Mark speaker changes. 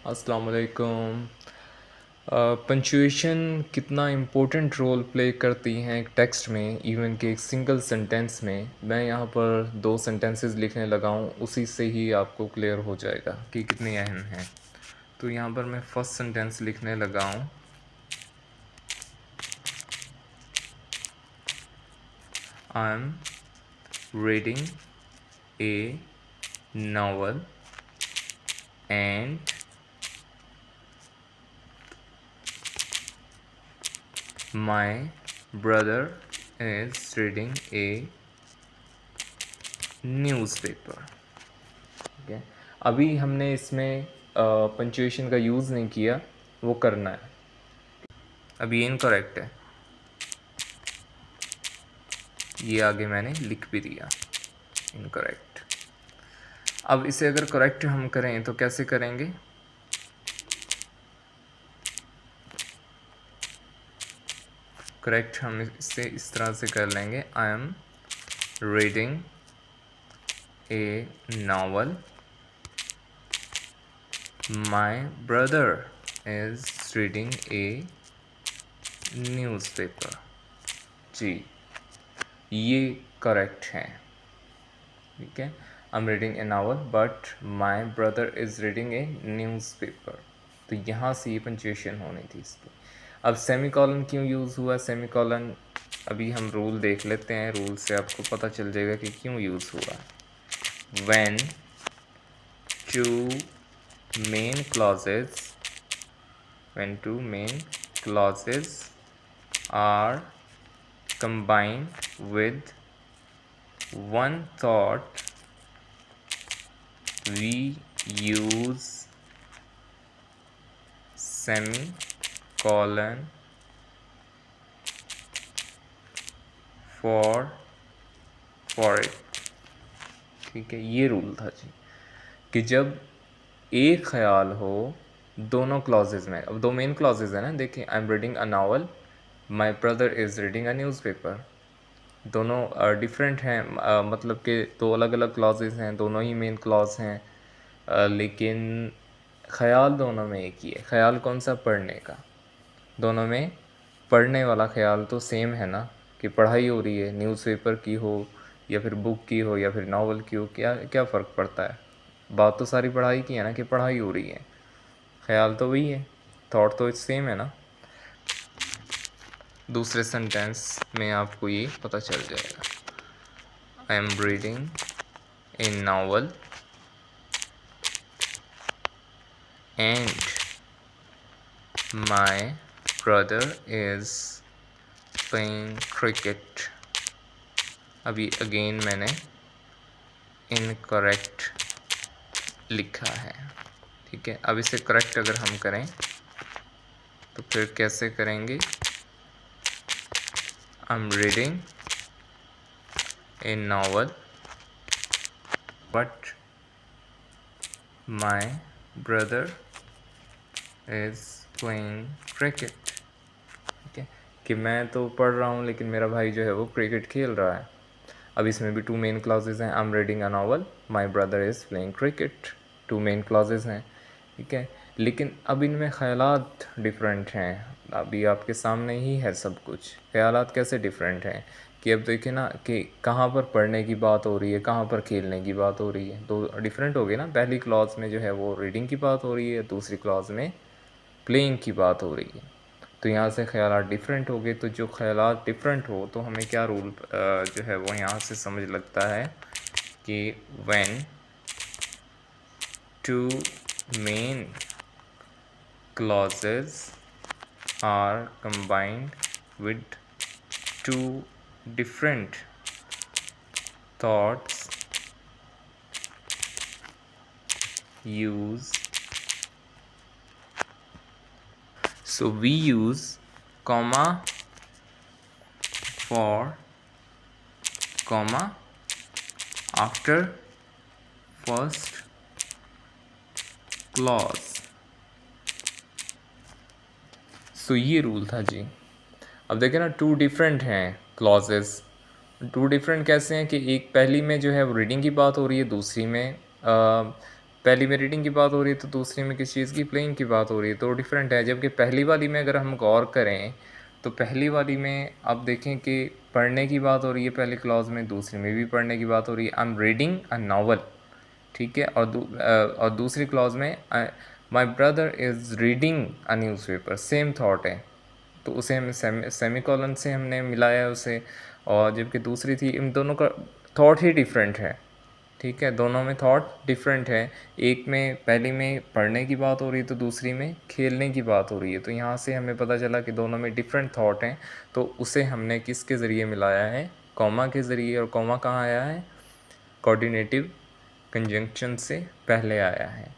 Speaker 1: अस्सलाम वालेकुम। पंचुएशन कितना इम्पोर्टेंट रोल प्ले करती हैं एक टेक्स्ट में, इवन कि एक सिंगल सेंटेंस में। मैं यहाँ पर दो सेंटेंसेस लिखने लगा हूँ, उसी से ही आपको क्लियर हो जाएगा कि कितनी अहम हैं। तो यहाँ पर मैं फर्स्ट सेंटेंस लिखने लगा हूँ। आई am reading A novel and my brother is reading a newspaper। ठीक है, अभी हमने इसमें पंचुएशन का यूज़ नहीं किया, वो करना है। अभी इनकरेक्ट है, ये आगे मैंने लिख भी दिया इनकरेक्ट। अब इसे अगर करेक्ट हम करें तो कैसे करेंगे? करेक्ट हम इसे इस तरह से कर लेंगे, I am reading a novel, my brother is reading a newspaper. जी, ये करेक्ट है। ठीक है, I am reading a novel but my brother is reading a newspaper. तो यहाँ से ये पंचुएशन होनी थी इसकी। अब सेमी कॉलन क्यों यूज़ हुआ? सेमी कॉलन अभी हम रूल देख लेते हैं, रूल से आपको पता चल जाएगा कि क्यों यूज़ हुआ। When two main clauses when two main clauses are combined with one thought, we use semicolon for it। ठीक है, ये रूल था जी कि जब एक ख्याल हो दोनों क्लॉजेज में। अब दो मेन क्लॉजेज है ना, देखिए, आई am reading a novel, my brother is reading a newspaper. दोनों डिफरेंट हैं, मतलब कि दो अलग अलग क्लॉजेज हैं, दोनों ही मेन क्लॉज हैं, लेकिन ख्याल दोनों में एक ही है। ख्याल कौन सा? पढ़ने का। दोनों में पढ़ने वाला ख्याल तो सेम है ना, कि पढ़ाई हो रही है, न्यूज़पेपर की हो या फिर बुक की हो या फिर नावल की हो, क्या क्या फ़र्क पड़ता है? बात तो सारी पढ़ाई की है ना, कि पढ़ाई हो रही है। ख्याल तो वही है, थॉट तो सेम है ना। दूसरे सेंटेंस में आपको ये पता चल जाएगा, आई am reading a novel and my brother is playing cricket. अभी अगेन मैंने इनकरेक्ट लिखा है। ठीक है, अब इसे करेक्ट अगर हम करें तो फिर कैसे करेंगे? आई am reading a novel but my brother is playing cricket. ठीक है, कि मैं तो पढ़ रहा हूँ लेकिन मेरा भाई जो है वो क्रिकेट खेल रहा है। अब इसमें भी टू मेन क्लॉजेज हैं, I am reading a novel, my brother is playing cricket. Two main clauses हैं। ठीक है, लेकिन अब इनमें ख्यालात डिफरेंट हैं। अभी आपके सामने ही है सब कुछ। ख्यालात कैसे डिफरेंट हैं कि अब देखिए ना, कि कहाँ पर पढ़ने की बात हो रही है, कहाँ पर खेलने की बात हो रही है, तो डिफरेंट हो गए ना। पहली क्लॉज में जो है वो रीडिंग की बात हो रही है, दूसरी क्लॉज में प्लेइंग की बात हो रही है। तो यहाँ से ख्यालात डिफरेंट हो गए। तो जो ख्यालात डिफरेंट हो तो हमें क्या रूल जो है वो यहाँ से समझ लगता है कि when two main clauses are combined with two different thoughts, use we use comma for comma after first clause। सो ये रूल था जी। अब देखें ना, टू डिफरेंट हैं क्लॉजेस। टू डिफरेंट कैसे हैं कि एक पहली में जो है वो रीडिंग की बात हो रही है, दूसरी में पहली में रीडिंग की बात हो रही है तो दूसरी में किस चीज़ की, प्लेइंग की बात हो रही है, तो डिफरेंट है। जबकि पहली वाली में अगर हम गौर करें तो पहली वाली में आप देखें कि पढ़ने की बात हो रही है पहले क्लॉज में, दूसरी में भी पढ़ने की बात हो रही है, I am reading a novel, ठीक है। और दूसरी क्लॉज में माई brother is reading a newspaper, same thought है, तो उसे हम सेमी कॉलन से हमने मिलाया उसे। और जबकि दूसरी थी, इन दोनों का थॉट ही डिफरेंट है, ठीक है, दोनों में थॉट डिफरेंट है। एक में पहली में पढ़ने की बात हो रही है तो दूसरी में खेलने की बात हो रही है, तो यहाँ से हमें पता चला कि दोनों में डिफरेंट थॉट हैं। तो उसे हमने किसके ज़रिए मिलाया है, कॉमा के ज़रिए। और कॉमा कहाँ आया है, कोऑर्डिनेटिव कंजंक्शन से पहले आया है।